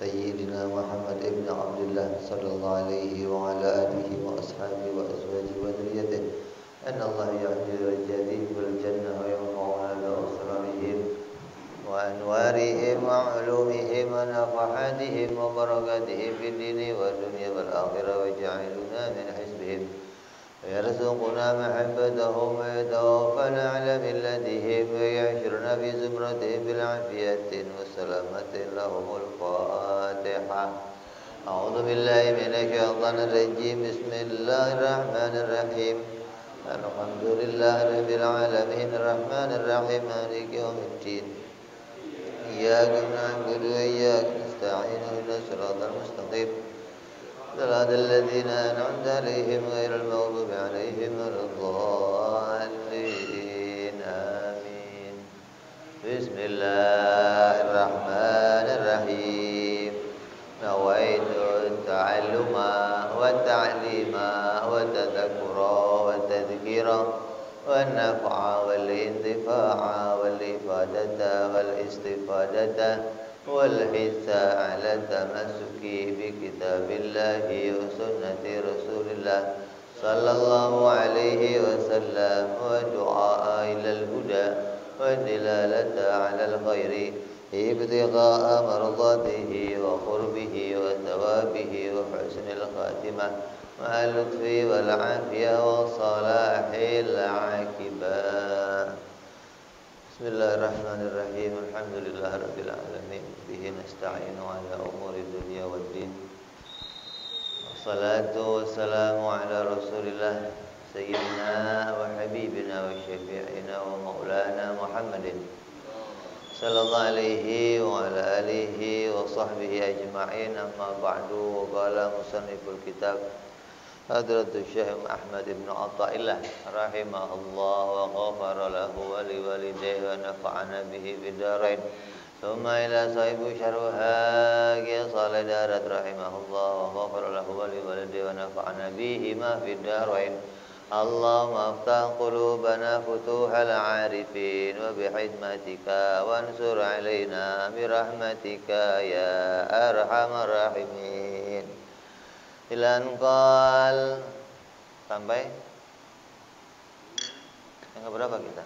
سيدنا محمد بن عبد الله صلى الله عليه وعلى آله وأصحابه وأزواجه وذريته أن الله يعجل رجالهم بالجنة وينفعنا بأسرارهم وأنوارهم وعلومهم ونفحاتهم وبركاتهم في الدين والدنيا والآخرة ويجعلنا من حزبهم ويرزقنا محبتهم ويتوفنا على ملتهم ويحشرنا في زمرتهم بالعافية والسلامة لهم الفاتحة. أعوذ بالله من الشيطان الرجيم. بسم الله الرحمن الرحيم. الحمد لله رب العالمين الرحمن الرحيم مالك يوم الدين إياك نعبد وإياك نستعين اهدنا الصراط المستقيم صراط الذين أنعمت عليهم غير المغضوب عليهم ولا الضالين آمين. بسم الله الرحمن الرحيم. نويت التعلم والتعليم والتذكر والتذكير والنفع والانتفاع والإفادة والاستفادة والحث على التمسك بكتاب الله وسنة رسول الله صلى الله عليه وسلم والدعاء إلى الهدى والدلالة على الخير ابتغاء مرضاته وقربه وثوابه وحسن الخاتمة مع اللطف والعافية وصلاح العاقبة. بسم الله الرحمن الرحيم. الحمد لله رب العالمين به نستعين على أمور الدنيا والدين والصلاة والسلام على رسول الله سيدنا وحبيبنا وشفيعنا ومولانا محمد صلى الله عليه وعلى آله وصحبه أجمعين. أما بعد. وقال مصنف الكتاب حضرة الشيخ أحمد بن عطائلة رحمه الله وغفر له ولوالديه ونفعنا به في الدارين. ثم إلى صاحب شرها صالح دارت رحمه الله وغفر له ولوالديه ونفعنا بهما في الدارين. اللهم افتح قلوبنا فتوح العارفين وبحكمتك وانصر علينا برحمتك يا أرحم الراحمين. Ilan qal sampai yang berapa kita?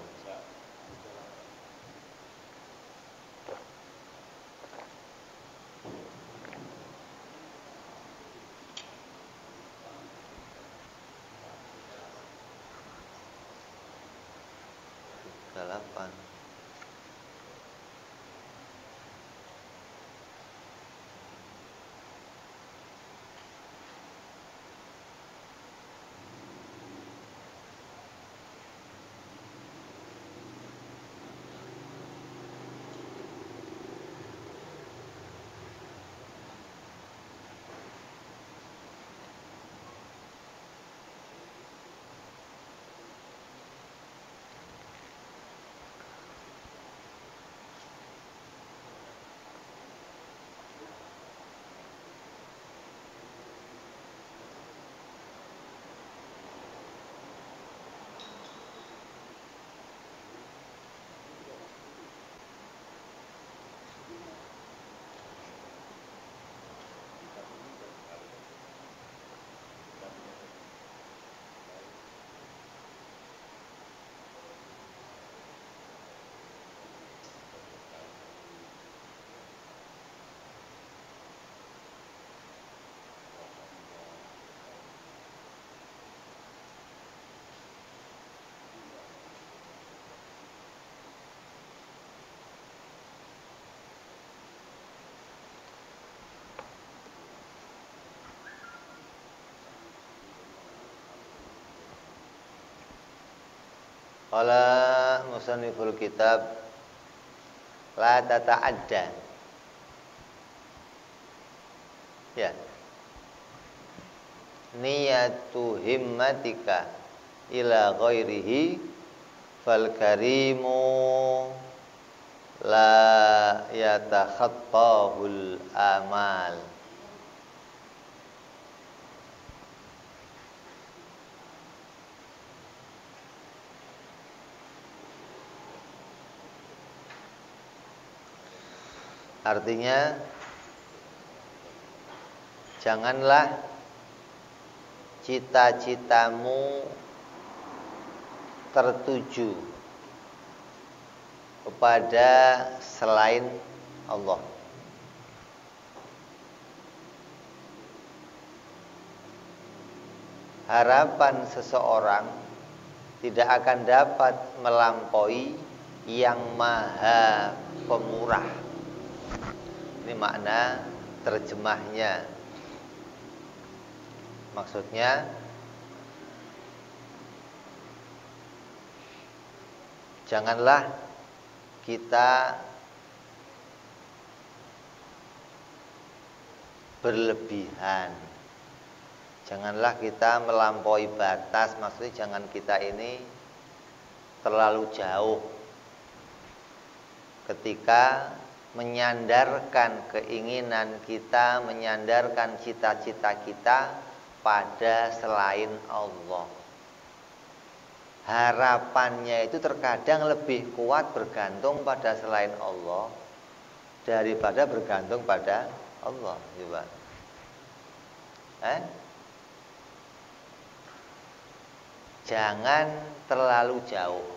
Delapan. Qala musanniful kitab la tata'adda. Ya. Niyatu himmatika ila ghairihi fal karimu la yatakhattahul amal. Artinya Janganlah cita-citamu tertuju kepada selain Allah. Harapan seseorang tidak akan dapat melampaui yang maha pemurah. Ini makna terjemahnya. Maksudnya, janganlah kita berlebihan. Janganlah kita melampaui batas. Maksudnya jangan kita ini terlalu jauh ketika menyandarkan keinginan kita, menyandarkan cita-cita kita pada selain Allah. Harapannya itu terkadang lebih kuat bergantung pada selain Allah daripada bergantung pada Allah. Coba. Jangan terlalu jauh.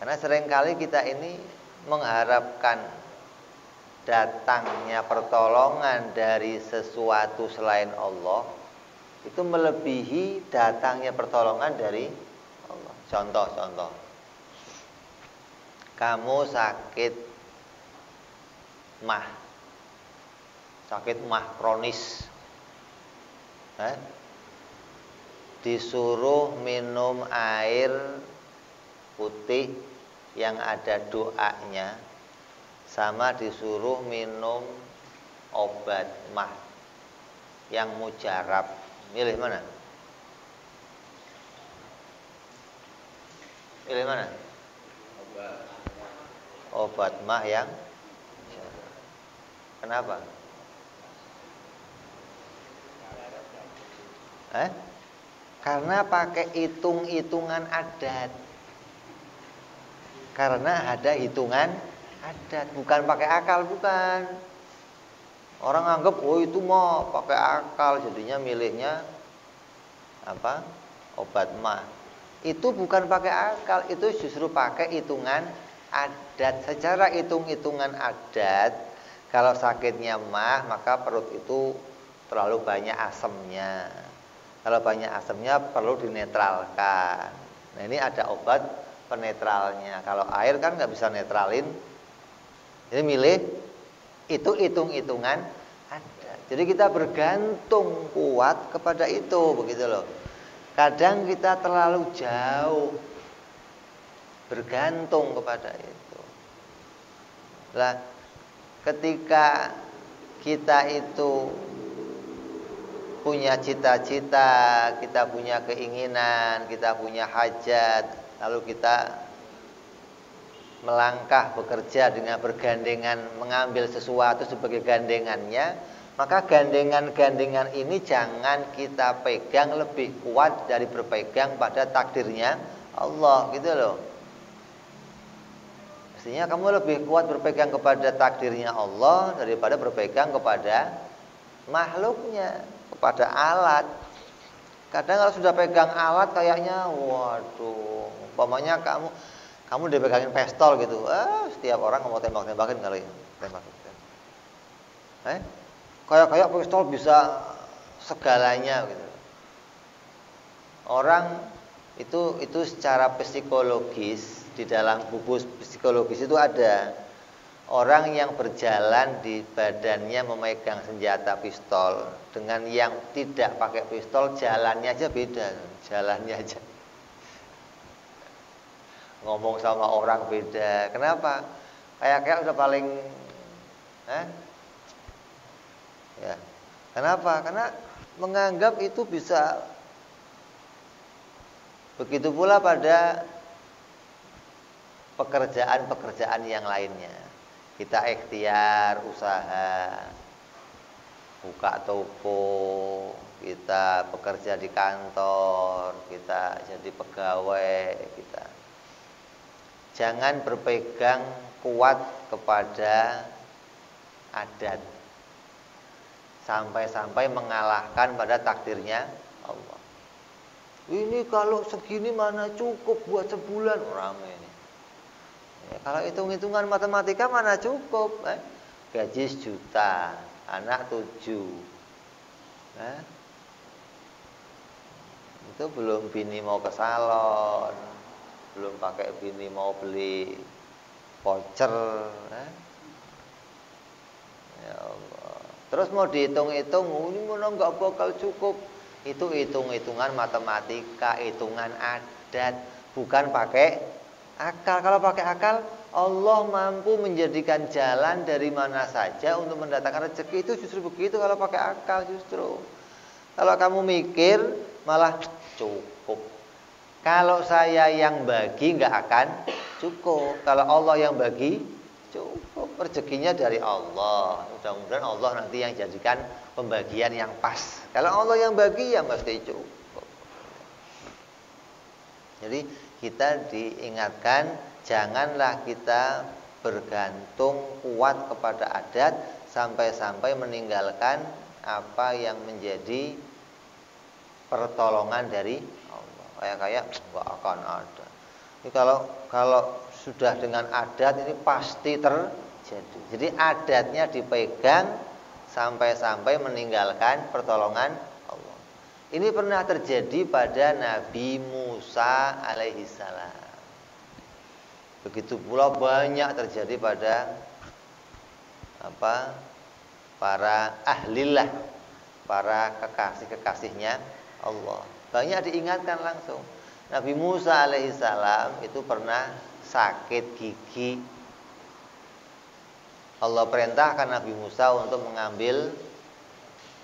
Karena seringkali kita ini mengharapkan datangnya pertolongan dari sesuatu selain Allah itu melebihi datangnya pertolongan dari Allah. Contoh. Kamu sakit mah kronis. Disuruh minum air putih yang ada doanya, sama disuruh minum obat mah yang mujarab. Milih mana? Milih mana? Obat mah yang mujarab. Kenapa? Karena pakai hitung-hitungan adat. Karena ada hitungan adat, bukan pakai akal, bukan. Orang anggap, oh itu mau pakai akal, jadinya milihnya apa? Obat mah. Itu bukan pakai akal, itu justru pakai hitungan adat. Secara hitung-hitungan adat, kalau sakitnya mah, maka perut itu terlalu banyak asamnya. Kalau banyak asamnya perlu dinetralkan. Nah ini ada obat penetralnya. Kalau air kan nggak bisa netralin. Jadi milih itu hitung-hitungan ada. Jadi kita bergantung kuat kepada itu, begitu loh. Kadang kita terlalu jauh bergantung kepada itu. Lah, ketika kita itu punya cita-cita, kita punya keinginan, kita punya hajat, lalu kita melangkah bekerja dengan bergandengan mengambil sesuatu sebagai gandengannya, maka gandengan-gandengan ini jangan kita pegang lebih kuat dari berpegang pada takdirnya Allah, gitu loh. Mestinya kamu lebih kuat berpegang kepada takdirnya Allah daripada berpegang kepada makhluknya, kepada alat. Kadang kalau sudah pegang alat kayaknya waduh, umpamanya kamu dipegangin pistol gitu. Setiap orang mau tembak-tembakin kali ya. Kayak pistol bisa segalanya gitu. Orang itu secara psikologis, di dalam buku psikologis itu ada orang yang berjalan di badannya memegang senjata pistol dengan yang tidak pakai pistol, jalannya aja beda, jalannya aja. Ngomong sama orang beda. Kenapa? Kayak udah paling ya. Kenapa? Karena menganggap itu bisa. Begitu pula pada pekerjaan-pekerjaan yang lainnya. Kita ikhtiar usaha, buka toko, kita bekerja di kantor, kita jadi pegawai, kita jangan berpegang kuat kepada adat. sampai-sampai mengalahkan pada takdirnya Allah. Ini kalau segini mana cukup buat sebulan orang ini. Ya, kalau hitung-hitungan matematika mana cukup? Gaji 1 juta, anak 7. Itu belum bini mau ke salon, belum pakai bini mau beli voucher. Ya Allah. Terus mau dihitung-hitung, ini mana nggak bakal cukup. Itu hitung-hitungan matematika, hitungan adat, bukan pakai akal. Kalau pakai akal, Allah mampu menjadikan jalan dari mana saja untuk mendatangkan rezeki. Itu justru begitu kalau pakai akal justru. Kalau kamu mikir malah cukup. Kalau saya yang bagi nggak akan cukup. Kalau Allah yang bagi cukup. Rezekinya dari Allah. Mudah-mudahan Allah nanti yang jadikan pembagian yang pas. Kalau Allah yang bagi ya mesti cukup. Jadi kita diingatkan janganlah kita bergantung kuat kepada adat sampai-sampai meninggalkan apa yang menjadi pertolongan dari Allah. Kayak nggak akan ada. Ini kalau sudah dengan adat ini pasti terjadi. Jadi adatnya dipegang sampai-sampai meninggalkan pertolongan Allah. Ini pernah terjadi pada Nabi Musa alaihissalam. Begitu pula banyak terjadi pada para ahlillah, para kekasih-kekasihnya Allah. Banyak diingatkan langsung. Nabi Musa alaihissalam itu pernah sakit gigi. Allah perintahkan Nabi Musa untuk mengambil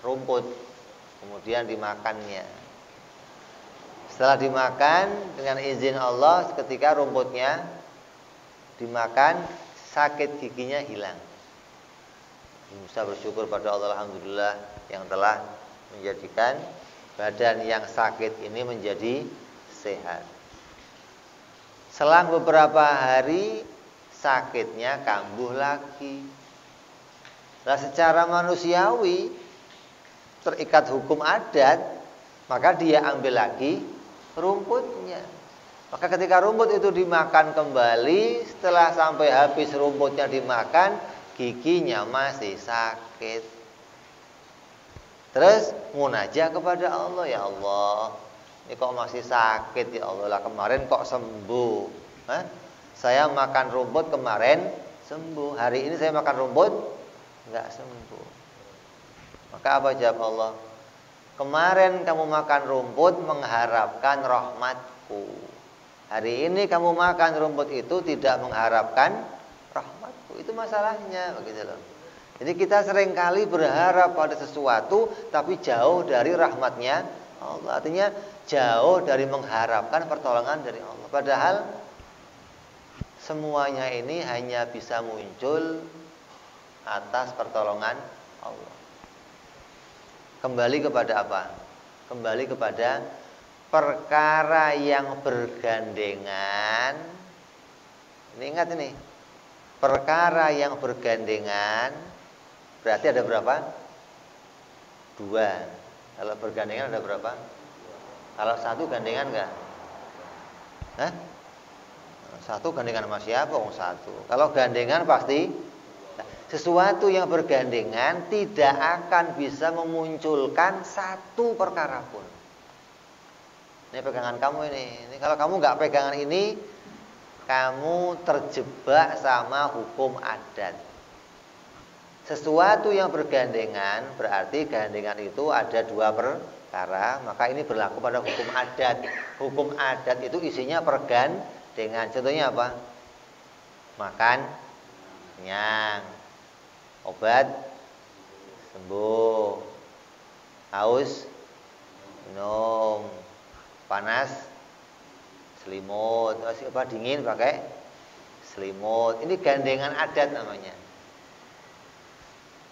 rumput, kemudian dimakannya. Setelah dimakan dengan izin Allah, ketika rumputnya dimakan, sakit giginya hilang. Nabi Musa bersyukur pada Allah, alhamdulillah yang telah menjadikan badan yang sakit ini menjadi sehat. Selang beberapa hari sakitnya kambuh lagi. Nah, secara manusiawi terikat hukum adat, maka dia ambil lagi rumputnya. Maka ketika rumput itu dimakan kembali, setelah sampai habis rumputnya dimakan, giginya masih sakit. Terus munajat kepada Allah, ya Allah, ini kok masih sakit ya Allah, lah kemarin kok sembuh. Saya makan rumput kemarin sembuh, hari ini saya makan rumput enggak sembuh. Maka apa jawab Allah? Kemarin kamu makan rumput mengharapkan rahmatku. Hari ini kamu makan rumput itu tidak mengharapkan rahmatku. Itu masalahnya, begitu loh. Jadi kita seringkali berharap pada sesuatu tapi jauh dari rahmatnya Allah. Artinya jauh dari mengharapkan pertolongan dari Allah. Padahal semuanya ini hanya bisa muncul atas pertolongan Allah. Kembali kepada apa? Kembali kepada perkara yang bergandengan. Ini ingat ini. Perkara yang bergandengan berarti ada berapa? 2. Kalau bergandengan ada berapa? Kalau 1 gandengan enggak? Hah? 1 gandengan sama siapa? 1. Kalau gandengan pasti sesuatu yang bergandengan tidak akan bisa memunculkan 1 perkara pun. Ini pegangan kamu ini. Ini kalau kamu nggak pegangan ini, kamu terjebak sama hukum adat. Sesuatu yang bergandengan berarti gandengan itu ada 2 perkara. Maka ini berlaku pada hukum adat. Hukum adat itu isinya pergandengan. Contohnya apa? Makan, kenyang. Obat, sembuh. Haus, minum. Panas, selimut. Apa dingin pakai selimut. Ini gandengan adat namanya.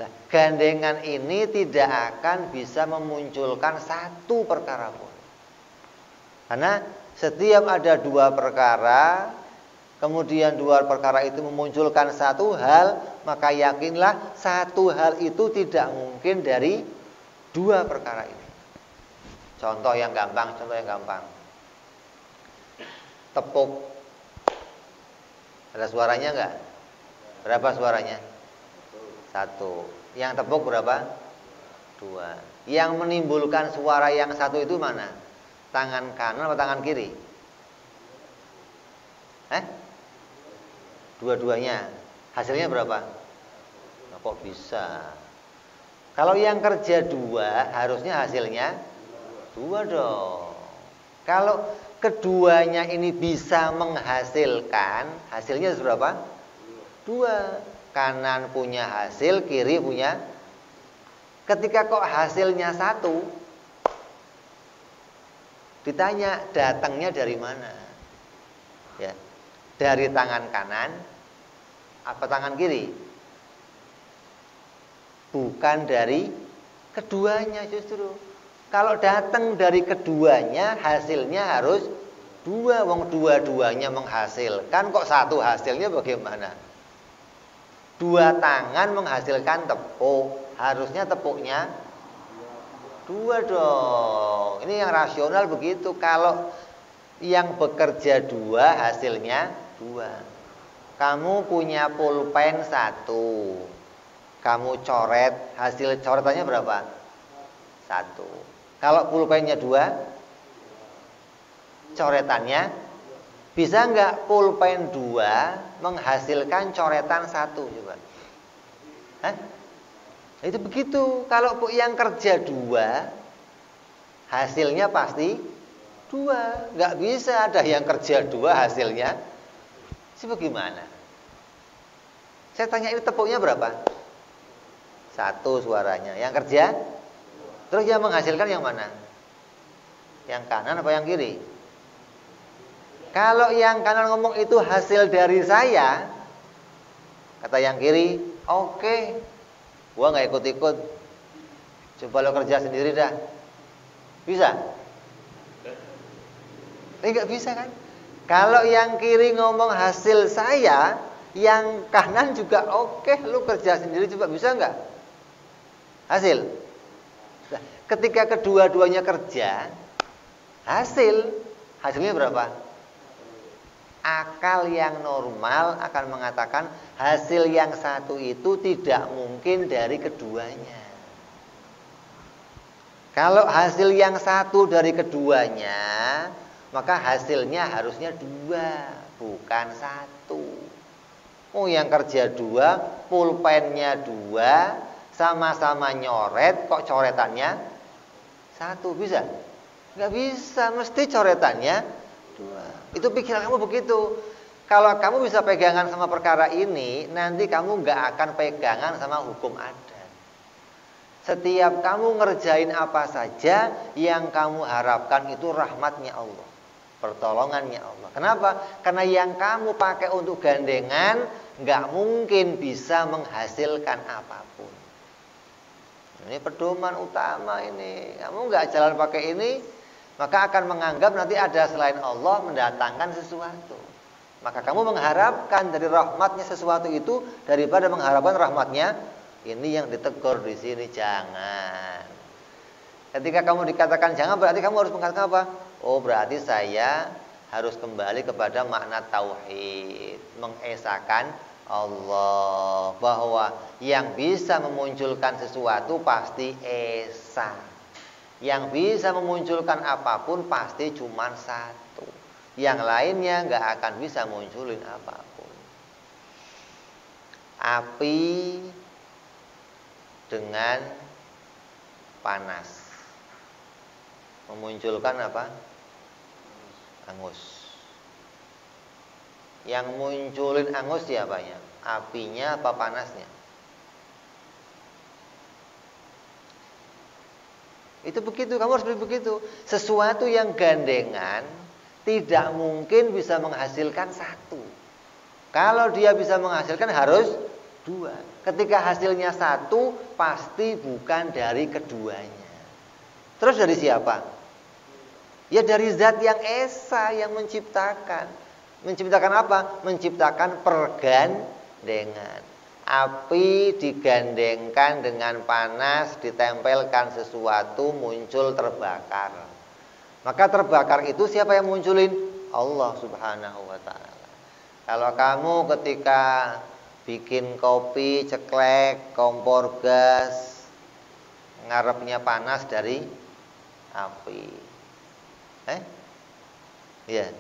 Nah, gandengan ini tidak akan bisa memunculkan 1 perkara pun. Karena setiap ada 2 perkara, kemudian 2 perkara itu memunculkan 1 hal, maka yakinlah satu hal itu tidak mungkin dari dua perkara ini. Contoh yang gampang. Tepuk. Ada suaranya enggak? Berapa suaranya? 1. Yang tepuk berapa? 2. Yang menimbulkan suara yang 1 itu mana? Tangan kanan atau tangan kiri? Dua-duanya. Hasilnya berapa? Nah, kok bisa? Kalau yang kerja 2, harusnya hasilnya 2 dong. Kalau keduanya ini bisa menghasilkan, hasilnya berapa? 2. Kanan punya hasil, kiri punya. Ketika kok hasilnya 1, ditanya datangnya dari mana? Ya, dari tangan kanan apa tangan kiri? Bukan dari keduanya justru. Kalau datang dari keduanya, hasilnya harus 2. Wong dua-duanya menghasilkan, kok 1 hasilnya bagaimana? 2 tangan menghasilkan tepuk, harusnya tepuknya 2 dong. Ini yang rasional begitu. Kalau yang bekerja 2, hasilnya 2. Kamu punya pulpen 1, kamu coret, hasil coretannya berapa? 1. Kalau pulpennya 2, coretannya bisa enggak pulpen 2 menghasilkan coretan 1? Coba. Itu begitu. Kalau yang kerja 2, hasilnya pasti 2. Enggak bisa ada yang kerja 2 hasilnya. Bagaimana? Saya tanya ini tepuknya berapa? 1 suaranya. Yang kerja? Terus yang menghasilkan yang mana? Yang kanan apa yang kiri? Kalau yang kanan ngomong itu hasil dari saya, kata yang kiri, oke, gua nggak ikut-ikut. Coba lo kerja sendiri dah. Bisa? Nggak bisa kan? Kalau yang kiri ngomong hasil saya, yang kanan juga oke, lu kerja sendiri coba, bisa nggak? Hasil. Nah, ketika kedua-duanya kerja, hasilnya berapa? Akal yang normal akan mengatakan hasil yang 1 itu tidak mungkin dari keduanya. Kalau hasil yang 1 dari keduanya, maka hasilnya harusnya 2, bukan 1. Oh, yang kerja 2, pulpennya 2, sama-sama nyoret, kok coretannya 1? Bisa? Nggak bisa, mesti coretannya 2. Itu pikiran kamu begitu. Kalau kamu bisa pegangan sama perkara ini, nanti kamu nggak akan pegangan sama hukum adat. Setiap kamu ngerjain apa saja, yang kamu harapkan itu rahmatnya Allah, pertolongannya Allah. Kenapa? Karena yang kamu pakai untuk gandengan nggak mungkin bisa menghasilkan apapun. Ini pedoman utama ini. Kamu nggak jalan pakai ini, maka akan menganggap nanti ada selain Allah mendatangkan sesuatu. Maka kamu mengharapkan dari rahmatnya sesuatu itu daripada mengharapkan rahmatnya. Ini yang ditegur di sini, jangan. Ketika kamu dikatakan jangan, berarti kamu harus mengatakan apa? Oh, berarti saya harus kembali kepada makna tauhid, mengesahkan Allah, bahwa yang bisa memunculkan sesuatu pasti esa. Yang bisa memunculkan apapun pasti cuma 1. Yang lainnya nggak akan bisa munculin apapun. Api dengan panas memunculkan apa? Angus. Yang munculin angus siapanya? Apinya apa panasnya? Itu begitu, kamu harus begitu. Sesuatu yang gandengan tidak mungkin bisa menghasilkan 1. Kalau dia bisa menghasilkan harus 2. Ketika hasilnya 1, pasti bukan dari keduanya. Terus dari siapa? Ya dari zat yang esa, yang menciptakan. Menciptakan apa? Menciptakan pergandengan. Api digandengkan dengan panas, ditempelkan sesuatu, muncul terbakar. Maka terbakar itu siapa yang munculin? Allah Subhanahu wa ta'ala. Kalau kamu ketika bikin kopi, ceklek, kompor gas, ngarepnya panas dari api. Ya.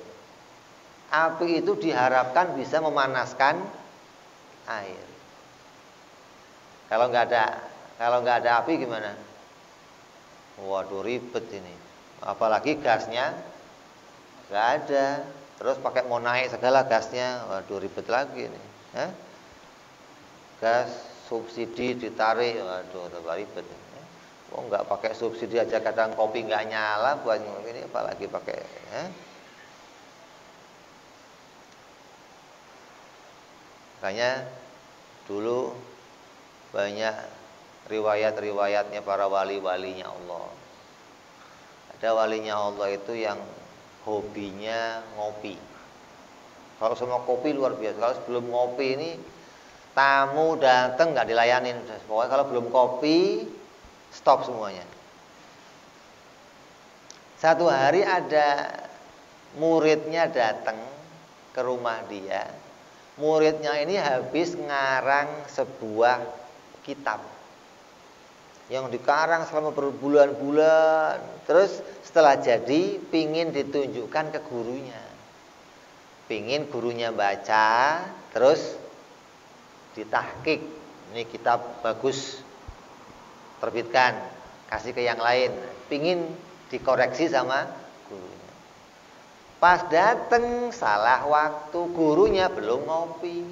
Api itu diharapkan bisa memanaskan air. Kalau nggak ada api gimana? Waduh, ribet ini. Apalagi gasnya nggak ada. Terus pakai mau naik segala gasnya, waduh ribet lagi ini. Gas subsidi ditarik, waduh tambah ribet. Oh nggak pakai subsidi aja kadang kopi nggak nyala, buat ini apalagi pakai. Makanya dulu banyak riwayat-riwayatnya para wali-walinya Allah. Ada walinya Allah itu yang hobinya ngopi. Kalau sama kopi luar biasa. Kalau sebelum ngopi ini tamu datang nggak dilayanin. Pokoknya kalau belum kopi stop semuanya. Satu hari ada muridnya datang ke rumah dia. Muridnya ini habis ngarang sebuah kitab yang dikarang selama berbulan-bulan. Terus setelah jadi pingin ditunjukkan ke gurunya. Pingin gurunya baca, terus ditahkik. Ini kitab bagus, terbitkan, kasih ke yang lain. Pingin dikoreksi sama gurunya. Pas dateng salah waktu, gurunya belum ngopi.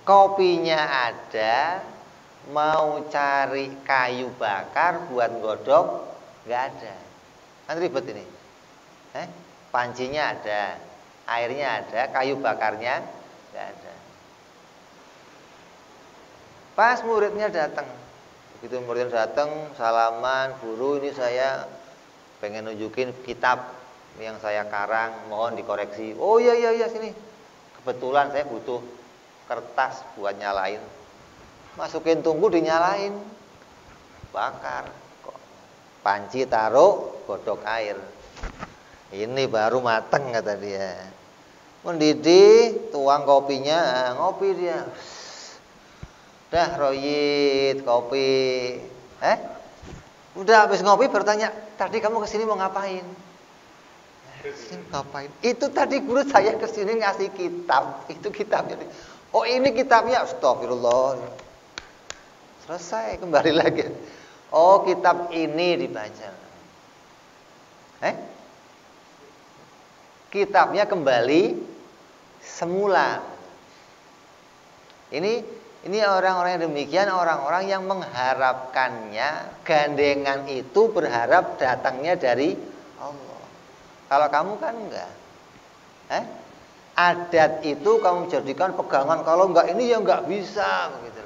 Kopinya ada, mau cari kayu bakar buat godok nggak ada. Kan ribet ini. Pancinya ada, airnya ada, kayu bakarnya nggak ada. Pas muridnya datang, begitu muridnya datang, salaman, guru ini saya pengen nunjukin kitab yang saya karang, mohon dikoreksi. Oh iya sini. Kebetulan saya butuh kertas buat nyalain. Masukin tungku dinyalain. Bakar. Panci taruh, godok air. Ini baru mateng kata dia. Mendidih, tuang kopinya, ngopi dia. Dah royit kopi. Udah habis ngopi bertanya, tadi kamu kesini mau ngapain? Ngapain? Itu tadi guru saya kesini ngasih kitab. Itu kitabnya. Oh ini kitabnya, astagfirullah. Selesai, kembali lagi. Oh kitab ini dibaca. Kitabnya kembali semula. Ini orang-orang yang demikian, orang-orang yang mengharapkannya, gandengan itu berharap datangnya dari Allah. Kalau kamu kan enggak. Adat itu kamu jadikan pegangan, kalau enggak ini ya enggak bisa begitu.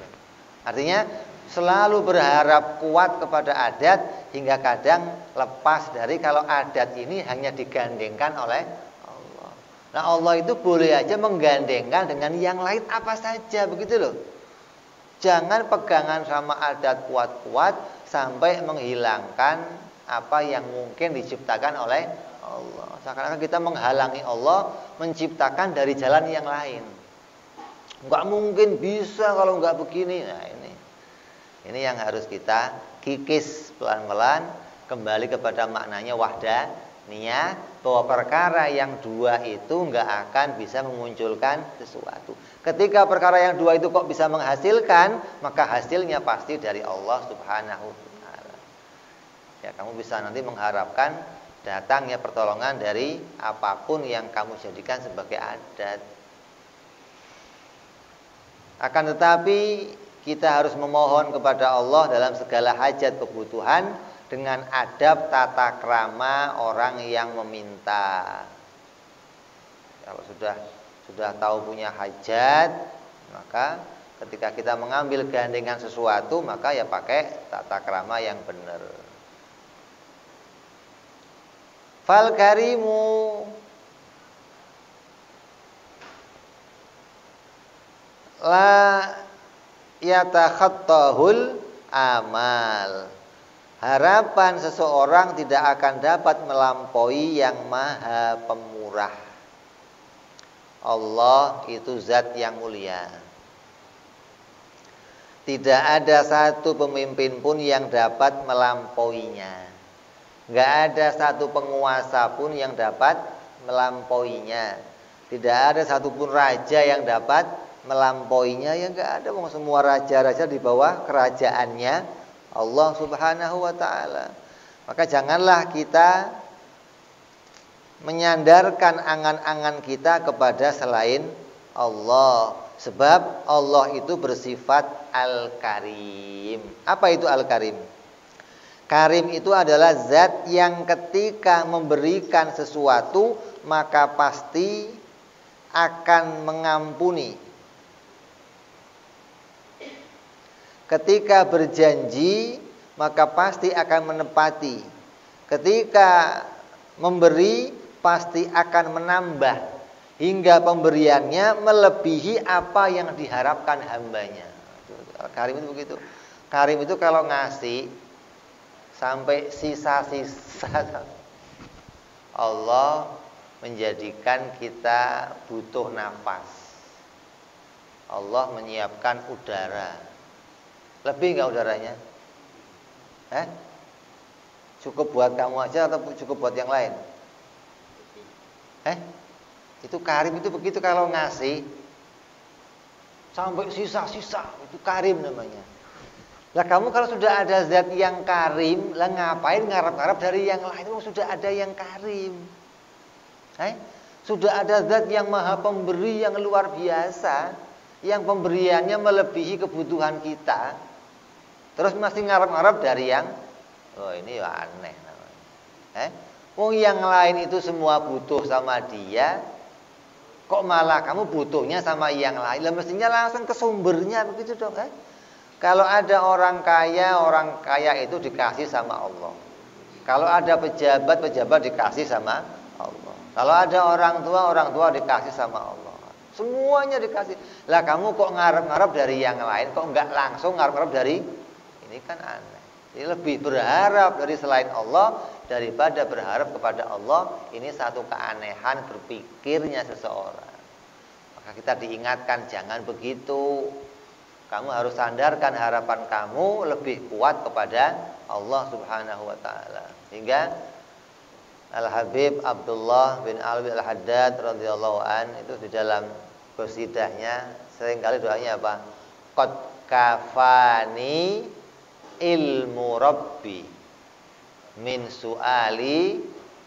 Artinya selalu berharap kuat kepada adat hingga kadang lepas dari kalau adat ini hanya digandengkan oleh Allah. Nah Allah itu boleh aja menggandengkan dengan yang lain apa saja begitu loh. Jangan pegangan sama adat kuat-kuat sampai menghilangkan apa yang mungkin diciptakan oleh Allah. Seakan-akan kita menghalangi Allah menciptakan dari jalan yang lain. Enggak mungkin bisa kalau enggak begini. Nah ini yang harus kita kikis pelan-pelan kembali kepada maknanya wahdaniyah, bahwa perkara yang dua itu enggak akan bisa memunculkan sesuatu. Ketika perkara yang dua itu kok bisa menghasilkan, maka hasilnya pasti dari Allah Subhanahu wa ta'ala. Ya, kamu bisa nanti mengharapkan datangnya pertolongan dari apapun yang kamu jadikan sebagai adat. Akan tetapi kita harus memohon kepada Allah dalam segala hajat kebutuhan dengan adab tata krama orang yang meminta. Kalau sudah tahu punya hajat, maka ketika kita mengambil gandengan sesuatu, maka ya pakai tata krama yang benar. Fal karimu la yatakhattahul amal. Harapan seseorang tidak akan dapat melampaui yang Maha Pemurah. Allah itu zat yang mulia. Tidak ada satu pemimpin pun yang dapat melampauinya. Enggak ada satu penguasa pun yang dapat melampauinya. Tidak ada satupun raja yang dapat melampauinya. Ya enggak ada, semua raja-raja di bawah kerajaannya Allah Subhanahu wa ta'ala. Maka janganlah kita menyandarkan angan-angan kita kepada selain Allah. Sebab Allah itu bersifat Al-Karim. Apa itu Al-Karim? Karim itu adalah zat yang ketika memberikan sesuatu maka pasti akan mengampuni. Ketika berjanji maka pasti akan menepati. Ketika memberi pasti akan menambah hingga pemberiannya melebihi apa yang diharapkan hambanya. Karim itu begitu. Karim itu kalau ngasih sampai sisa-sisa, Allah menjadikan kita butuh nafas. Allah menyiapkan udara. Lebih enggak udaranya? Cukup buat kamu aja atau cukup buat yang lain? Itu karim itu begitu, kalau ngasih sampai sisa-sisa, itu karim namanya. Lah kamu kalau sudah ada zat yang karim, lah ngapain ngarep-ngarep dari yang lain? Sudah ada yang karim. Sudah ada zat yang maha pemberi yang luar biasa, yang pemberiannya melebihi kebutuhan kita. Terus masih ngarep-ngarep dari yang ini ya aneh namanya. Yang lain itu semua butuh sama dia, kok malah kamu butuhnya sama yang lain? Lah mestinya langsung ke sumbernya begitu dong. Kalau ada orang kaya itu dikasih sama Allah. Kalau ada pejabat dikasih sama Allah. Kalau ada orang tua dikasih sama Allah. Semuanya dikasih. Lah kamu kok ngarep-ngarep dari yang lain, kok enggak langsung ngarep-ngarep dari ini? Kan aneh. Jadi lebih berharap dari selain Allah daripada berharap kepada Allah. Ini satu keanehan berpikirnya seseorang. Maka kita diingatkan jangan begitu. Kamu harus sandarkan harapan kamu lebih kuat kepada Allah Subhanahu wa ta'ala. Hingga Al-Habib Abdullah bin Alwi Al-Haddad radhiyallahu an itu di dalam qasidahnya seringkali doanya apa? Qad kafani ilmu Rabbi min su'ali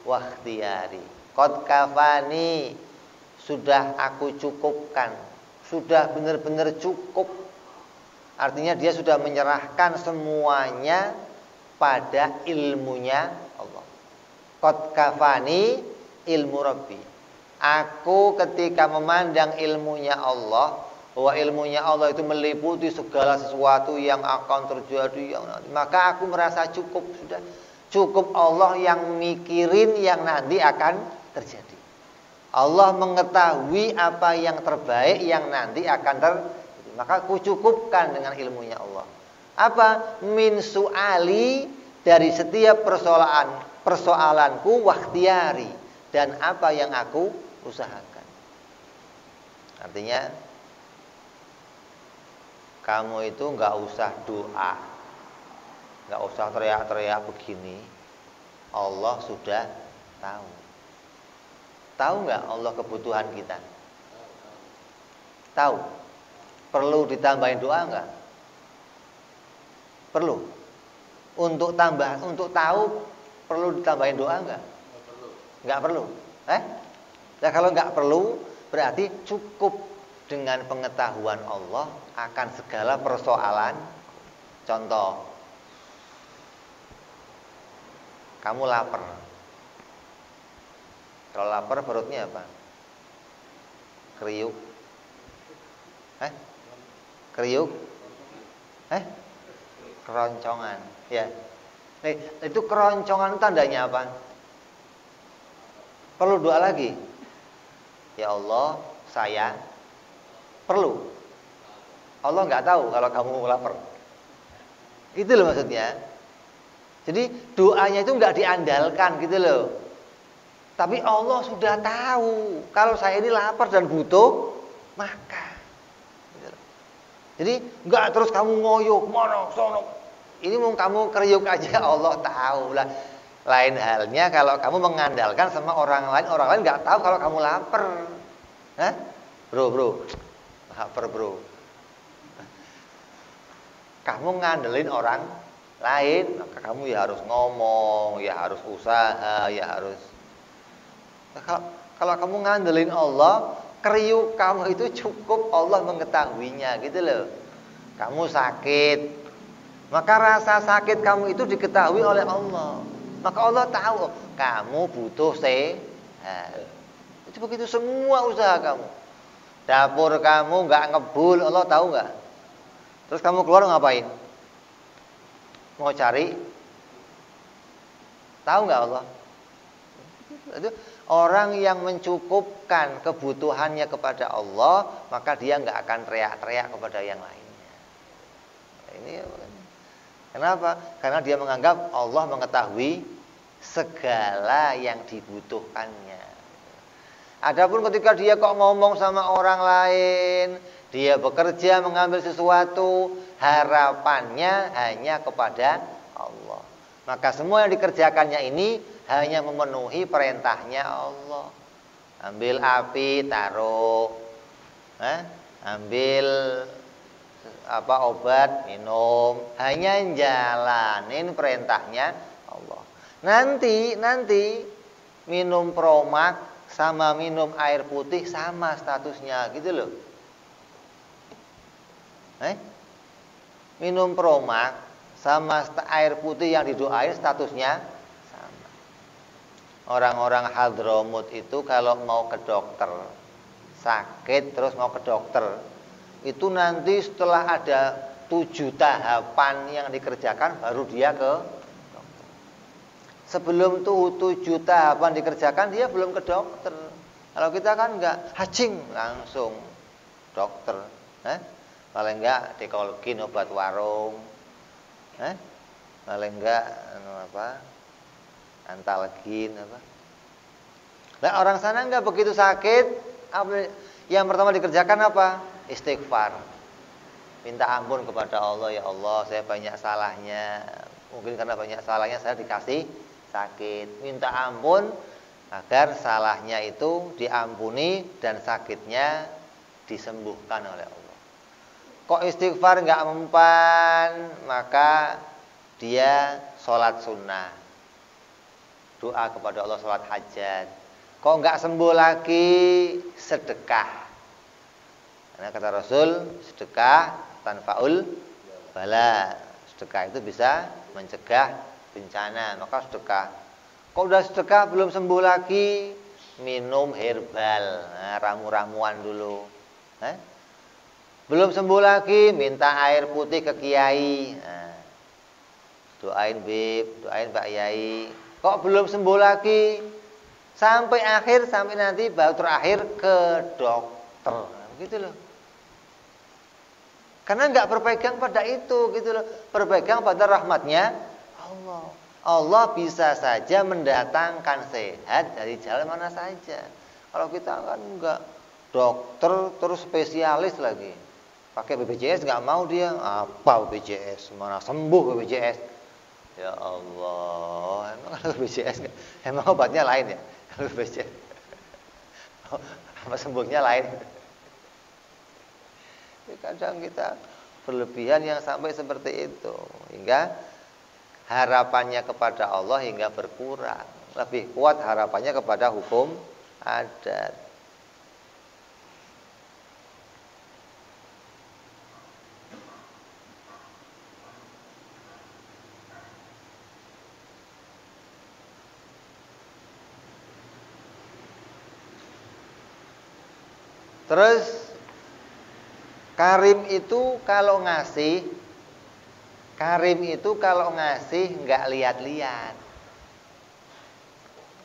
wa ikhtiyari. Qad kafani, sudah aku cukupkan, sudah benar-benar cukup. Artinya dia sudah menyerahkan semuanya pada ilmunya Allah. Qad kafani ilmu Rabbi. Aku ketika memandang ilmunya Allah, bahwa ilmunya Allah itu meliputi segala sesuatu yang akan terjadi yang nanti, maka aku merasa cukup. Sudah cukup Allah yang mikirin yang nanti akan terjadi. Allah mengetahui apa yang terbaik yang nanti akan terjadi, maka aku cukupkan dengan ilmunya Allah. Apa? Min su'ali, dari setiap persoalanku, waktiari, dan apa yang aku usahakan. Artinya kamu itu enggak usah doa, enggak usah teriak-teriak begini. Allah sudah tahu. Tahu enggak Allah kebutuhan kita? Tahu. Perlu ditambahin doa enggak? Perlu. Untuk tahu perlu ditambahin doa enggak? Enggak perlu. Nah, kalau enggak perlu berarti cukup dengan pengetahuan Allah akan segala persoalan. Contoh, kamu lapar. Kalau lapar perutnya apa? Kriuk. Kriuk. Keroncongan. Ya. Nih, itu keroncongan tandanya apa? Perlu doa lagi. Ya Allah, saya perlu Allah nggak tahu kalau kamu lapar. Itu loh maksudnya. Jadi doanya itu nggak diandalkan gitu loh. Tapi Allah sudah tahu kalau saya ini lapar dan butuh makan. Gitu loh. Jadi nggak terus kamu ngoyo kemana sono. Ini mau kamu kriuk aja Allah tahu lah. Lain halnya kalau kamu mengandalkan sama orang lain nggak tahu kalau kamu lapar. Hah? Bro, lapar bro. Kamu ngandelin orang lain, maka kamu ya harus ngomong, ya harus usaha, ya harus. Kalau kamu ngandelin Allah, kriuk kamu itu cukup Allah mengetahuinya, gitu loh. Kamu sakit, maka rasa sakit kamu itu diketahui oleh Allah. Maka Allah tahu kamu butuh sehat. Itu begitu semua usaha kamu. Dapur kamu nggak ngebul, Allah tahu nggak? Terus kamu keluar ngapain? Mau cari? Tahu nggak Allah? Itu orang yang mencukupkan kebutuhannya kepada Allah, maka dia nggak akan teriak-teriak kepada yang lainnya. Ini kenapa? Karena dia menganggap Allah mengetahui segala yang dibutuhkannya. Adapun ketika dia kok ngomong sama orang lain, dia bekerja mengambil sesuatu, harapannya hanya kepada Allah. Maka semua yang dikerjakannya ini hanya memenuhi perintahnya Allah. Ambil api, taruh. Ambil obat, minum. Hanya jalanin perintahnya Allah. Nanti minum Promax sama minum air putih sama statusnya, gitu loh. Minum Promax sama air putih yang didoain statusnya sama. Orang-orang Hadramut itu kalau mau ke dokter, sakit terus mau ke dokter, itu nanti setelah ada 7 tahapan yang dikerjakan baru dia ke dokter. Sebelum tuh 7 tahapan dikerjakan dia belum ke dokter. Kalau kita kan enggak, hacing langsung dokter. Paling enggak dikolkin obat warung, paling enggak antalgin apa. Nah orang sana enggak begitu sakit, yang pertama dikerjakan apa? Istighfar, minta ampun kepada Allah. Ya Allah, saya banyak salahnya, mungkin karena banyak salahnya saya dikasih sakit. Minta ampun agar salahnya itu diampuni dan sakitnya disembuhkan oleh Allah. Kok istighfar nggak mempan, maka dia sholat sunnah, doa kepada Allah, sholat hajat. Kok nggak sembuh lagi, sedekah. Karena kata Rasul, sedekah tanfaul bala. Sedekah itu bisa mencegah bencana, maka sedekah. Kok udah sedekah belum sembuh lagi, minum herbal, ramu-ramuan dulu. Belum sembuh lagi, minta air putih ke kiai. Doain Bib, doain Pak Yai. Kok belum sembuh lagi, sampai akhir, sampai nanti baru terakhir ke dokter. Gitu loh. Karena nggak berpegang pada itu, gitu loh. Berpegang pada rahmatnya Allah. Allah bisa saja mendatangkan sehat dari jalan mana saja. Kalau kita kan enggak, dokter terus spesialis lagi. Pakai BPJS nggak mau dia. Apa BPJS? Mana sembuh BPJS? Ya Allah, emang kalau BPJS emang obatnya lain ya? Kalau BPJS apa sembuhnya lain? Kadang kita berlebihan yang sampai seperti itu, hingga harapannya kepada Allah hingga berkurang. Lebih kuat harapannya kepada hukum adat. Terus Karim itu kalau ngasih nggak lihat-lihat.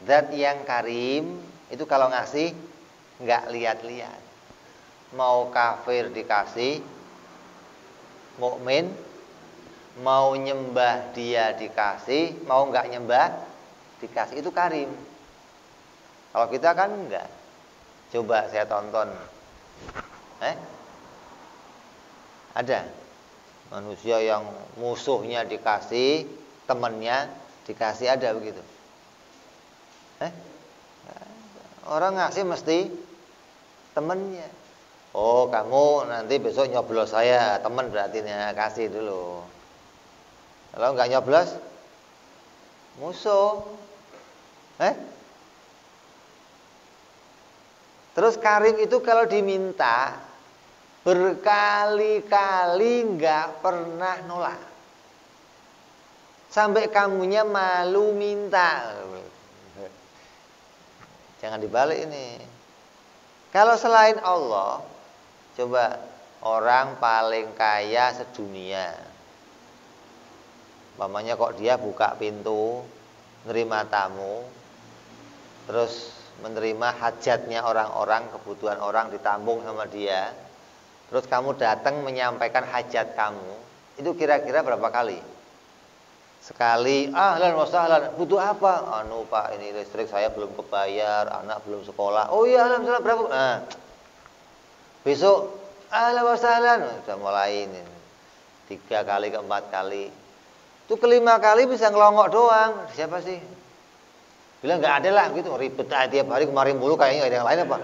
Zat yang karim itu kalau ngasih nggak lihat-lihat. Mau kafir dikasih, mukmin, mau nyembah dia dikasih, mau nggak nyembah dikasih, itu karim. Kalau kita kan enggak. Coba saya tonton. Ada manusia yang musuhnya dikasih, temannya dikasih, ada begitu? Orang ngasih mesti temannya. Oh, kamu nanti besok nyoblos saya, teman berarti kasih dulu. Kalau nggak nyoblos, musuh. Terus karim itu kalau diminta berkali-kali nggak pernah nolak. Sampai kamunya malu minta. Jangan dibalik ini. Kalau selain Allah, coba orang paling kaya sedunia. Umpamanya kok dia buka pintu, nerima tamu, terus menerima hajatnya orang-orang, kebutuhan orang ditampung sama dia. Terus kamu datang menyampaikan hajat kamu, itu kira-kira berapa kali? Sekali, ahlan wa sahlan, butuh apa? Anu Pak, ini listrik saya belum kebayar, anak belum sekolah. Oh iya, alhamdulillah, berapa? Nah, besok, ahlan wa sahlan, udah mulai ini. 3 kali, ke 4 kali. Itu ke-5 kali bisa ngelongok doang. Siapa sih? Bilang nggak ada lah gitu, ribet aja tiap hari, kemarin mulu, kayaknya nggak ada yang lain apa?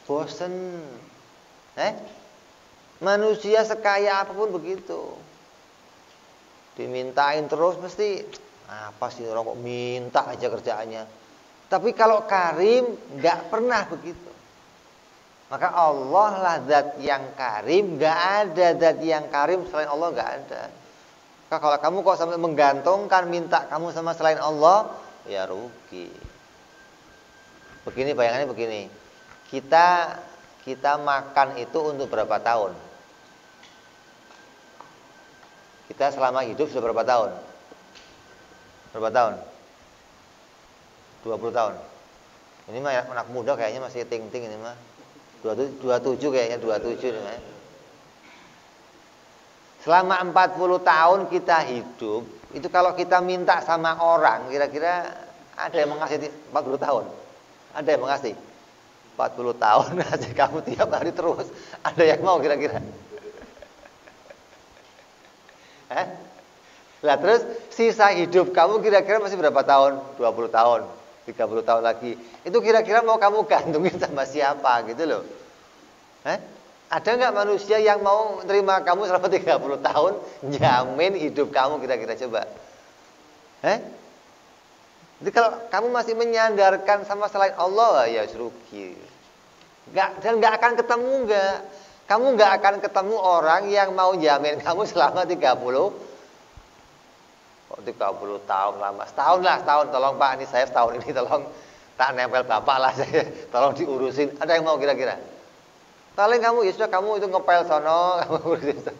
Bosen. Manusia sekaya apapun begitu, dimintain terus mesti apa sih orang kok minta aja kerjaannya. Tapi kalau karim nggak pernah begitu. Maka Allah lah zat yang karim, nggak ada zat yang karim selain Allah, nggak ada. Maka kalau kamu kok sampai menggantungkan minta kamu sama selain Allah, ya rugi. Begini bayangannya begini. Kita makan itu untuk berapa tahun? Kita selama hidup sudah berapa tahun? Berapa tahun? 20 tahun. Ini mah anak muda kayaknya masih ting-ting ini mah. 27 kayaknya, 27 ini mah. Selama 40 tahun kita hidup, itu kalau kita minta sama orang, kira-kira ada yang mengasih 40 tahun? Ada yang mengasih? 40 tahun ngasih kamu tiap hari terus. Ada yang mau kira-kira? Lah terus sisa hidup kamu kira-kira masih berapa tahun? 20 tahun, 30 tahun lagi. Itu kira-kira mau kamu gantungin sama siapa gitu loh. Ada nggak manusia yang mau terima kamu selama 30 tahun, jamin hidup kamu kira-kira, coba? Jadi kalau kamu masih menyandarkan sama selain Allah, ya rugi. Dan nggak akan ketemu nggak. Kamu nggak akan ketemu orang yang mau jamin kamu selama 30 tahun lama. Setahun lah, setahun. Tolong Pak, ini saya setahun ini tolong tak nempel bapak lah saya. Tolong diurusin. Ada yang mau kira-kira? Paling kamu ya sudah, kamu itu ngepel sono, kamu urusin.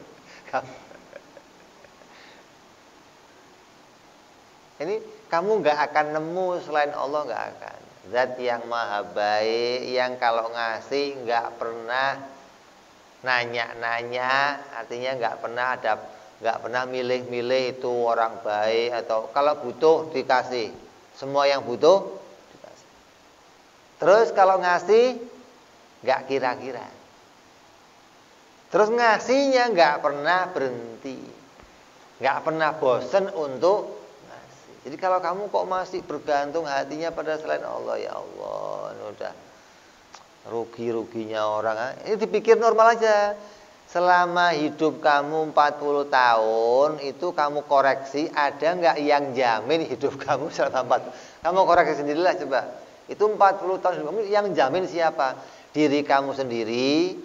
Ini kamu nggak akan nemu selain Allah, nggak akan. Zat yang maha baik, yang kalau ngasih nggak pernah nanya-nanya, artinya nggak pernah milih-milih itu orang baik, atau kalau butuh dikasih, semua yang butuh dikasih. Terus kalau ngasih nggak kira-kira, terus ngasihnya nggak pernah berhenti, nggak pernah bosen untuk ngasih. Jadi kalau kamu kok masih bergantung hatinya pada selain Allah, ya Allah, ini udah rugi-ruginya orang. Ini dipikir normal aja. Selama hidup kamu 40 tahun, itu kamu koreksi, ada nggak yang jamin hidup kamu selama 40? Kamu koreksi sendirilah coba. Itu 40 tahun hidup kamu, yang jamin siapa? Diri kamu sendiri,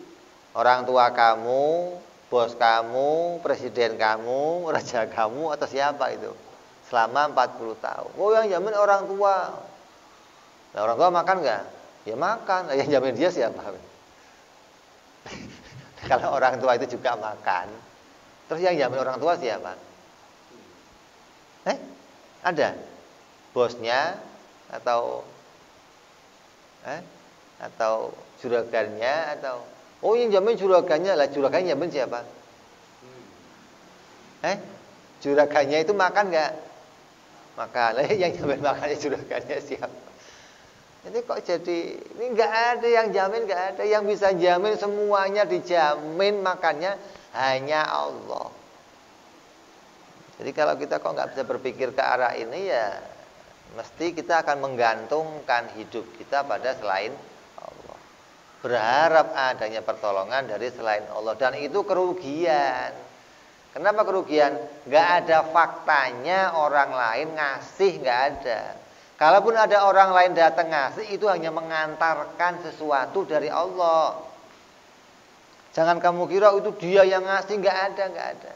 orang tua kamu, bos kamu, presiden kamu, raja kamu, atau siapa itu? Selama 40 tahun. Oh, yang jamin orang tua. Nah, orang tua makan nggak? Ya makan. Yang jamin dia siapa? Kalau orang tua itu juga makan, terus yang jamin orang tua siapa? Ada? Bosnya atau juragannya, atau yang jamin juragannya lah, juragannya jamin siapa? Juragannya itu makan nggak? Makan. Yang jamin makannya juragannya siapa? Ini kok jadi, ini nggak ada yang jamin, nggak ada yang bisa jamin, semuanya dijamin makannya hanya Allah. Jadi kalau kita kok nggak bisa berpikir ke arah ini, ya mesti kita akan menggantungkan hidup kita pada selain Allah, berharap adanya pertolongan dari selain Allah, dan itu kerugian. Kenapa kerugian? Nggak ada faktanya orang lain ngasih, nggak ada. Kalaupun ada orang lain datang ngasih, itu hanya mengantarkan sesuatu dari Allah. Jangan kamu kira itu dia yang ngasih, nggak ada, nggak ada.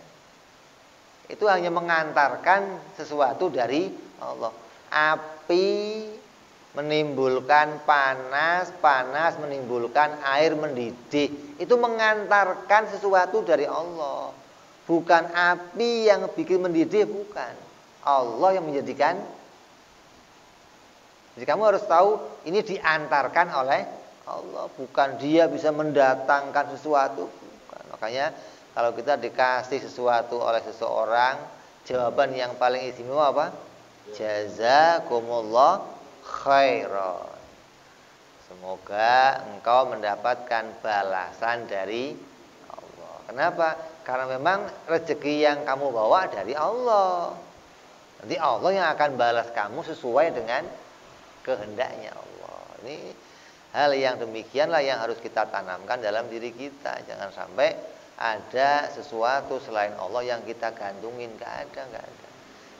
Itu hanya mengantarkan sesuatu dari Allah. Api menimbulkan panas, panas menimbulkan air mendidih. Itu mengantarkan sesuatu dari Allah. Bukan api yang bikin mendidih, bukan. Allah yang menjadikan. Jadi kamu harus tahu ini diantarkan oleh Allah, bukan dia bisa mendatangkan sesuatu, bukan. Makanya kalau kita dikasih sesuatu oleh seseorang, jawaban yang paling istimewa apa? Jazakumullah khairan. Semoga engkau mendapatkan balasan dari Allah. Kenapa? Karena memang rezeki yang kamu bawa dari Allah. Nanti Allah yang akan balas kamu sesuai dengan kehendaknya Allah. Ini hal yang demikianlah yang harus kita tanamkan dalam diri kita. Jangan sampai ada sesuatu selain Allah yang kita gantungin. Gak ada, gak ada.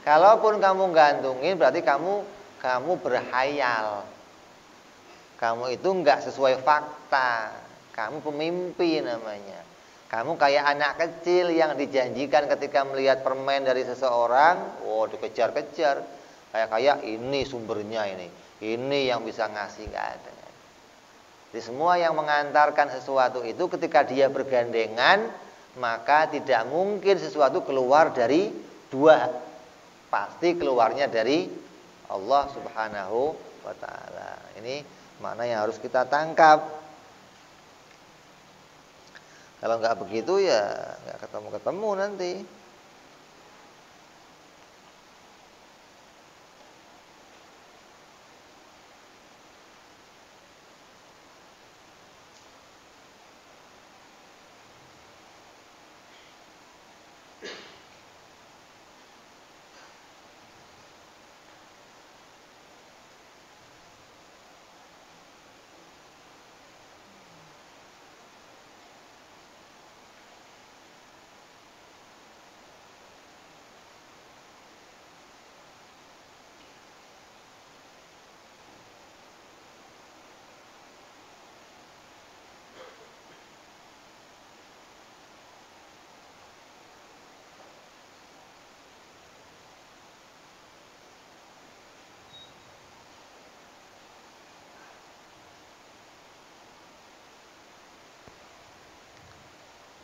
Kalaupun kamu gantungin, berarti kamu berhayal. Kamu itu nggak sesuai fakta. Kamu pemimpi namanya. Kamu kayak anak kecil yang dijanjikan ketika melihat permen dari seseorang, dikejar-kejar. Kayak ini sumbernya ini. Ini yang bisa ngasih, nggak ada. Jadi semua yang mengantarkan sesuatu itu ketika dia bergandengan, maka tidak mungkin sesuatu keluar dari dua. Pasti keluarnya dari Allah Subhanahu wa ta'ala. Ini makna yang harus kita tangkap. Kalau nggak begitu ya nggak ketemu-ketemu nanti.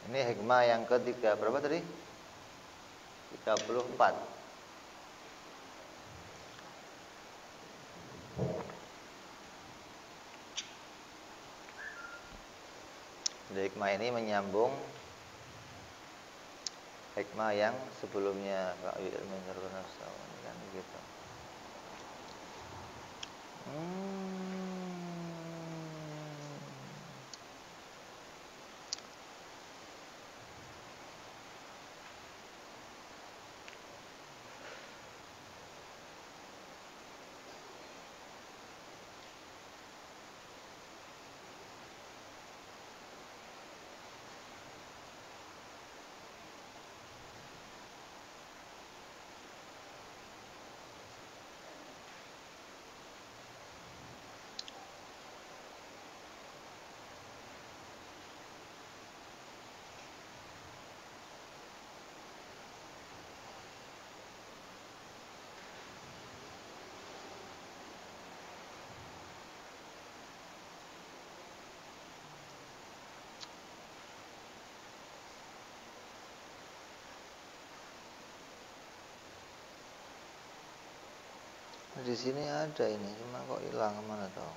Ini hikmah yang ketiga, berapa tadi? 34. Jadi hikmah ini menyambung hikmah yang sebelumnya, kan gitu. Di sini ada ini, cuma kok hilang kemana tahu.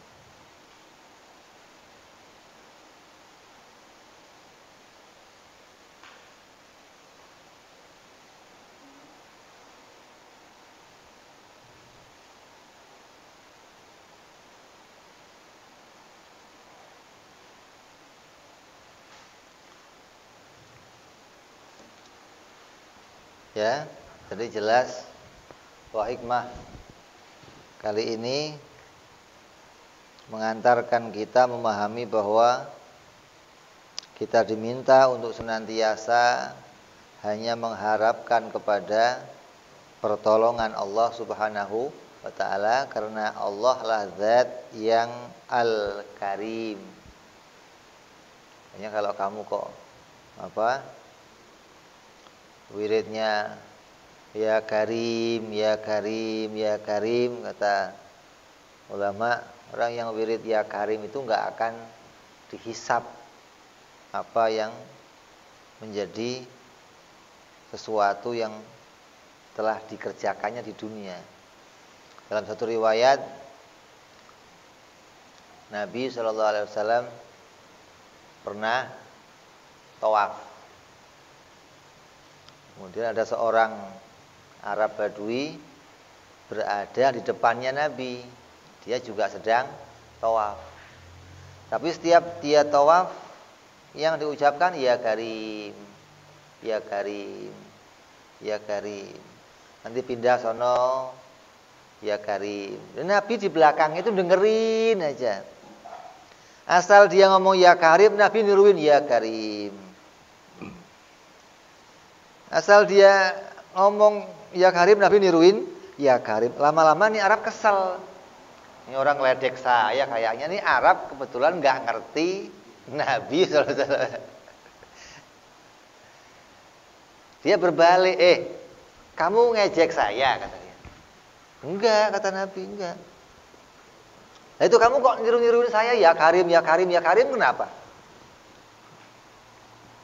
Ya, jadi jelas bahwa hikmah kali ini mengantarkan kita memahami bahwa kita diminta untuk senantiasa hanya mengharapkan kepada pertolongan Allah Subhanahu wa ta'ala, karena Allah lah zat yang Al-Karim. Hanya kalau kamu kok wiridnya ya Karim, ya Karim, ya Karim, kata ulama, orang yang wirid ya Karim itu enggak akan dihisap apa yang menjadi sesuatu yang telah dikerjakannya di dunia. Dalam satu riwayat Nabi SAW pernah tawaf. Kemudian ada seorang Arab Badui berada di depannya Nabi. Dia juga sedang tawaf. Tapi setiap dia tawaf, yang diucapkan ya Karim, ya Karim, ya Karim. Nanti pindah sono, ya Karim. Dan Nabi di belakang itu dengerin aja. Asal dia ngomong ya Karim, Nabi niruin ya Karim. Asal dia ngomong ya Karim, Nabi niruin ya Karim. Lama-lama nih Arab kesel. Ini orang ledek saya kayaknya. Nih Arab kebetulan nggak ngerti Nabi SAW. Dia berbalik, kamu ngejek saya, kata dia. Enggak, kata Nabi, enggak. Nah itu kamu kok niru-niruin saya ya Karim, ya Karim, ya Karim, kenapa?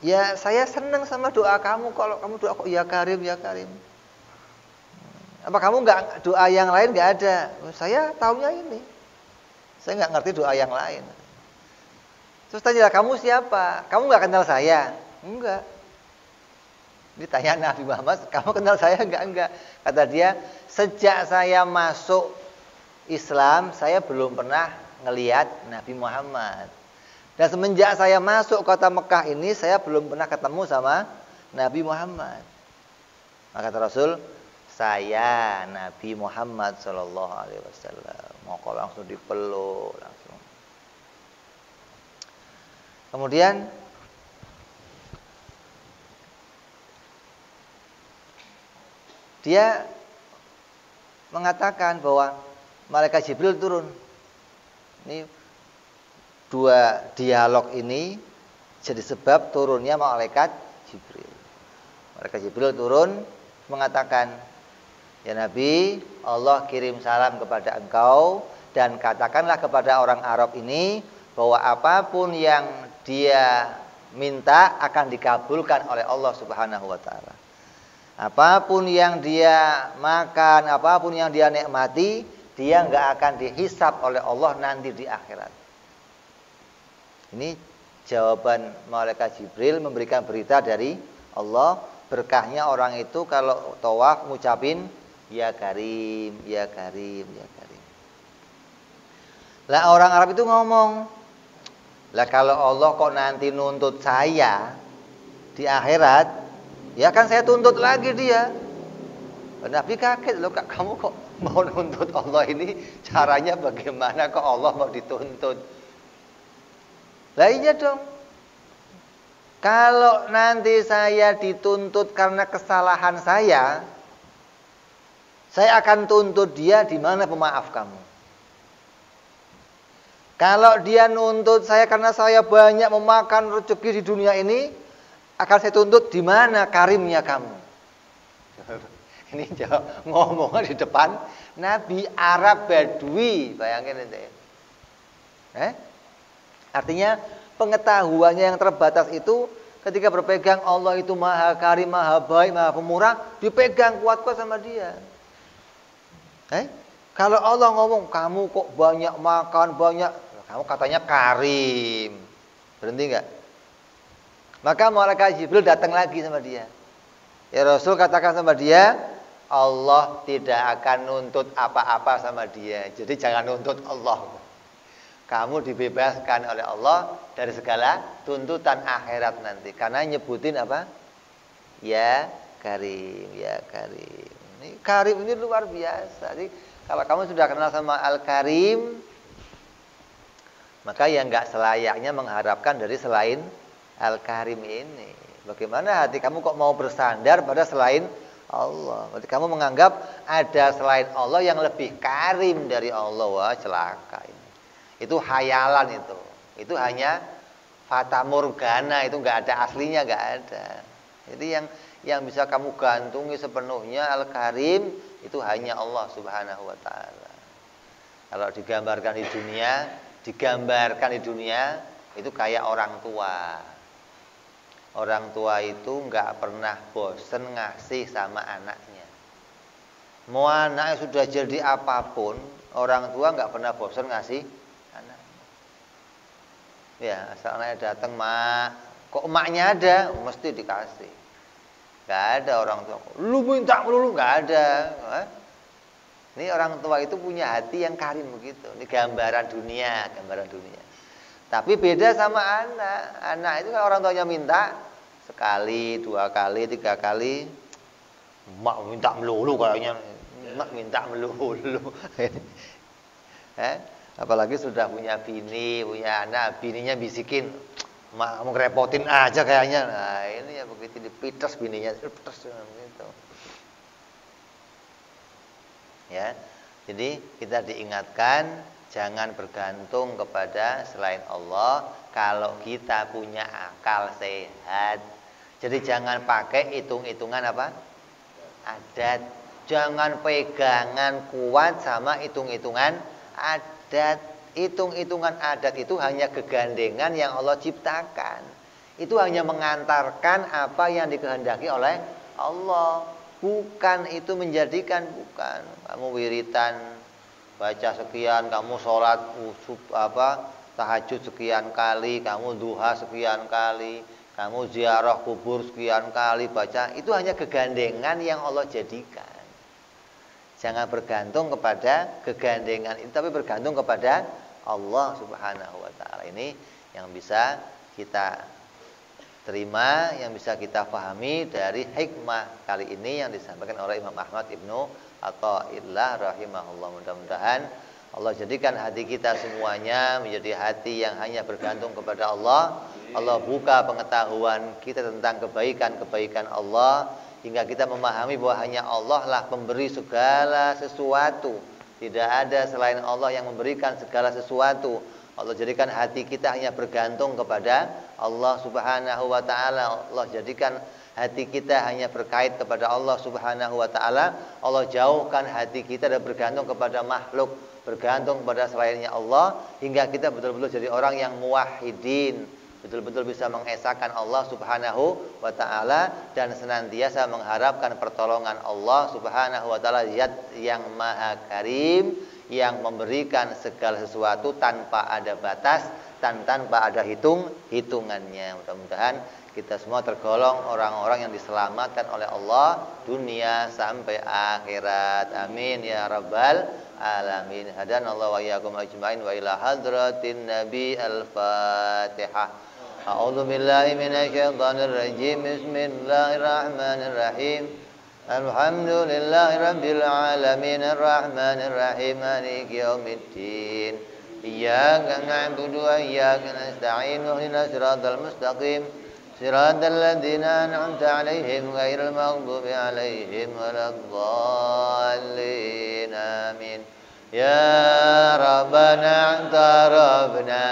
Ya saya senang sama doa kamu. Kalau kamu doa kok ya Karim, ya Karim. Apa kamu enggak doa yang lain enggak ada? Saya taunya ini. Saya enggak ngerti doa yang lain. Terus tanya, kamu siapa? Kamu enggak kenal saya? Enggak. Ditanya Nabi Muhammad, kamu kenal saya enggak? Kata dia, sejak saya masuk Islam, saya belum pernah ngelihat Nabi Muhammad. Dan semenjak saya masuk kota Mekah ini, saya belum pernah ketemu sama Nabi Muhammad. Maka kata Rasul, saya Nabi Muhammad Sallallahu Alaihi Wasallam. Maka langsung dipeluk langsung. Kemudian dia mengatakan bahwa malaikat Jibril turun. Ini dua dialog ini jadi sebab turunnya malaikat Jibril. Malaikat Jibril turun mengatakan, ya Nabi, Allah kirim salam kepada engkau dan katakanlah kepada orang Arab ini bahwa apapun yang dia minta akan dikabulkan oleh Allah Subhanahu wa taala. Apapun yang dia makan, apapun yang dia nikmati, dia enggak akan dihisap oleh Allah nanti di akhirat. Ini jawaban malaikat Jibril memberikan berita dari Allah. Berkahnya orang itu kalau tawaf ngucapin ya Karim, ya Karim, ya Karim. Lah orang Arab itu ngomong, lah kalau Allah kok nanti nuntut saya di akhirat, ya kan saya tuntut lagi dia. Nabi kaget, loh kamu kok mau nuntut Allah ini, caranya bagaimana kok Allah mau dituntut? Lah iya dong. Kalau nanti saya dituntut karena kesalahan saya akan tuntut dia di mana pemaaf kamu. Kalau dia nuntut saya karena saya banyak memakan rezeki di dunia ini, akan saya tuntut di mana karimnya kamu. Ini jawab ngomongnya di depan Nabi Arab Badui, bayangin itu. Artinya pengetahuannya yang terbatas itu ketika berpegang Allah itu maha karim, maha baik, maha pemurah, dipegang kuat-kuat sama dia. Kalau Allah ngomong, kamu kok banyak makan, banyak, kamu katanya karim. Berhenti enggak? Maka malaikat Jibril datang lagi sama dia. Ya Rasul katakan sama dia, Allah tidak akan nuntut apa-apa sama dia. Jadi jangan nuntut Allah. Kamu dibebaskan oleh Allah dari segala tuntutan akhirat nanti. Karena nyebutin apa? Ya Karim, ya Karim. Ini Karim ini luar biasa. Jadi kalau kamu sudah kenal sama Al-Karim, maka yang nggak selayaknya mengharapkan dari selain Al-Karim ini. Bagaimana hati kamu kok mau bersandar pada selain Allah? Berarti kamu menganggap ada selain Allah yang lebih karim dari Allah. Wah, celaka ini. Itu hayalan itu. Itu hanya fata morgana, itu nggak ada aslinya, nggak ada. Jadi yang bisa kamu gantungi sepenuhnya Al-Karim itu hanya Allah Subhanahu wa taala. Kalau digambarkan di dunia itu kayak orang tua. Orang tua itu nggak pernah bosen ngasih sama anaknya. Mau anaknya sudah jadi apapun, orang tua nggak pernah bosen ngasih anaknya. Ya, asal anaknya datang, mak, kok emaknya ada, mesti dikasih. Nggak ada orang tua, lu minta melulu, nggak ada. Ini orang tua itu punya hati yang karim begitu. Ini gambaran dunia. Tapi beda sama anak. Anak itu kan orang tuanya minta sekali, 2 kali, 3 kali, mak minta melulu kayaknya. Mak minta melulu. Apalagi sudah punya bini, punya anak, bininya bisikin, mak kamu ngerepotin aja kayaknya. Nah, ini ya begitu dipites bininya, pites gitu. Ya. Jadi kita diingatkan jangan bergantung kepada selain Allah kalau kita punya akal sehat. Jadi jangan pakai hitung-hitungan apa? Adat. Jangan pegangan kuat sama hitung-hitungan adat. Hitung-hitungan adat itu hanya kegandengan yang Allah ciptakan. Itu hanya mengantarkan apa yang dikehendaki oleh Allah. Bukan itu menjadikan, bukan. Kamu wiritan baca sekian, kamu sholat tahajud sekian kali, kamu duha sekian kali, kamu ziarah kubur sekian kali baca, itu hanya kegandengan yang Allah jadikan. Jangan bergantung kepada kegandengan itu, tapi bergantung kepada Allah Subhanahu wa taala. Ini yang bisa kita terima, yang bisa kita pahami dari hikmah kali ini yang disampaikan oleh Imam Ahmad Ibnu Athaillah rahimahullah. Mudah-mudahan Allah jadikan hati kita semuanya menjadi hati yang hanya bergantung kepada Allah. Allah buka pengetahuan kita tentang kebaikan-kebaikan Allah, hingga kita memahami bahwa hanya Allah lah pemberi segala sesuatu. Tidak ada selain Allah yang memberikan segala sesuatu. Allah jadikan hati kita hanya bergantung kepada Allah Subhanahu wa taala. Allah jadikan hati kita hanya berkait kepada Allah Subhanahu wa taala. Allah jauhkan hati kita dan bergantung kepada makhluk, bergantung kepada selainnya Allah, hingga kita betul-betul jadi orang yang muwahhidin, betul-betul bisa mengesahkan Allah Subhanahu wa taala dan senantiasa mengharapkan pertolongan Allah Subhanahu wa taala, Zat yang Maha Karim, yang memberikan segala sesuatu tanpa ada batas dan tanpa ada hitungannya. Mudah-mudahan kita semua tergolong orang-orang yang diselamatkan oleh Allah dunia sampai akhirat. Amin ya rabbal alamin. Hadanallahu wa iyyakum ajmain wa ila hadratin nabi al-fatihah. A'udzu billahi minasyaitonir rajim. Bismillahirrahmanirrahim. Alhamdulillahi rabbil alamin arrahmanir rahim maliki yaumiddin. Iyyaka na'budu wa iyyaka nasta'in ihdinas siratal mustaqim siratal ladzina an'amta 'alaihim ghairil maghdubi 'alaihim waladdallin. Amin. Ya Rabbana a'tarabna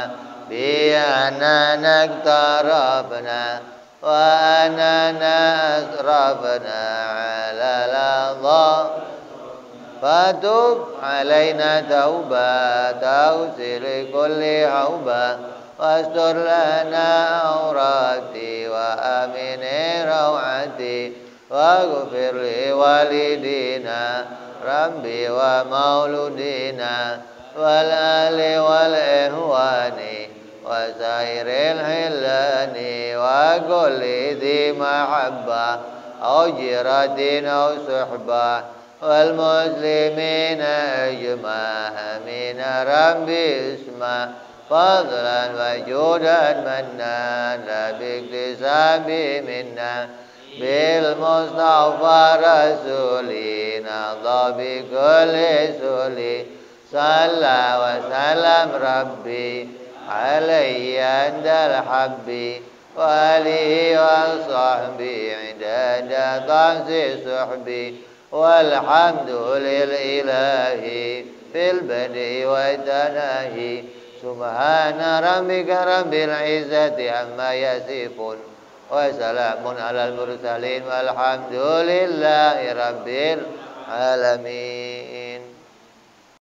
bi anna tarabna wa anana asrabna ala ladha fatub alaina tauba tausili kulli hauba wastur lana aurati wa amini rawati wa ghufir li walidina rabbi wa mauludina wal ali wal ihwani wa sairil hilani wa kulli dhi mahabba au jiratin au suhbah wal muslimina ajma' amin rabbi isma' fadlan wa judan mannan la biktisabi minna بالمصطفى رسولي نضى بكل سولي صلى وسلم ربي علي عند الحب وآله وصحبه عدد طمس صحبي والحمد للإله في البدء والتناهي سبحان ربك رب العزة عما يصفون وسلام على المرسلين والحمد لله رب العالمين.